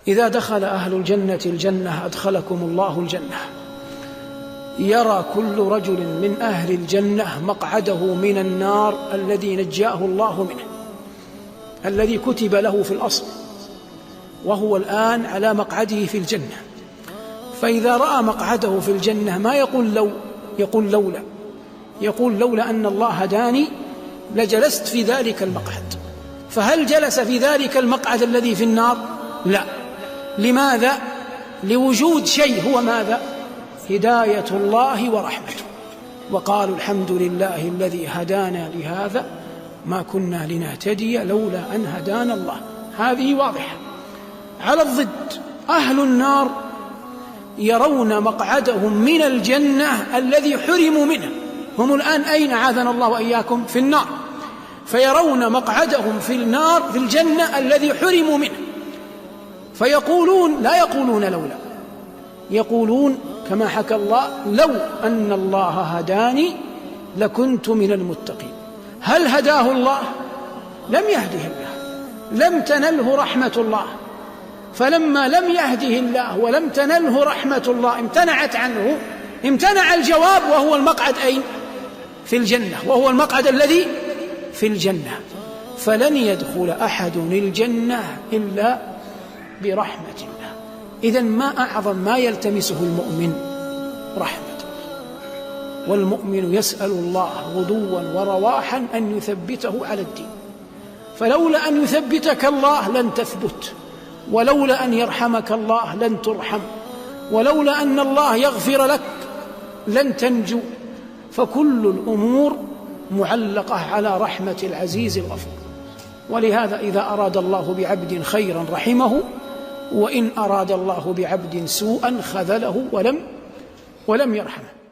إذا دخل أهل الجنة الجنة أدخلكم الله الجنة. يرى كل رجل من أهل الجنة مقعده من النار الذي نجاه الله منه، الذي كتب له في الأصل، وهو الآن على مقعده في الجنة. فإذا رأى مقعده في الجنة ما يقول لو، يقول لولا، يقول لولا أن الله هداني لجلست في ذلك المقعد. فهل جلس في ذلك المقعد الذي في النار؟ لا. لماذا؟ لوجود شيء هو ماذا؟ هداية الله ورحمته. وقالوا الحمد لله الذي هدانا لهذا ما كنا لنهتدي لولا أن هدانا الله. هذه واضحة. على الضد أهل النار يرون مقعدهم من الجنة الذي حرموا منه. هم الآن أين؟ عاذنا الله وإياكم في النار. فيرون مقعدهم في النار في الجنة الذي حرموا منه، فيقولون، لا يقولون لولا، يقولون كما حكى الله لو أن الله هداني لكنت من المتقين. هل هداه الله؟ لم يهده الله، لم تنله رحمة الله. فلما لم يهده الله ولم تنله رحمة الله امتنعت عنه، امتنع الجواب، وهو المقعد أين؟ في الجنة، وهو المقعد الذي في الجنة. فلن يدخل أحد الجنة إلا برحمة الله. إذن ما أعظم ما يلتمسه المؤمن؟ رحمة الله. والمؤمن يسأل الله غدوا ورواحا أن يثبته على الدين. فلولا أن يثبتك الله لن تثبت، ولولا أن يرحمك الله لن ترحم، ولولا أن الله يغفر لك لن تنجو. فكل الأمور معلقة على رحمة العزيز الغفور. ولهذا إذا أراد الله بعبد خيرا رحمه، وإن أراد الله بعبد سوءا خذله ولم يرحمه.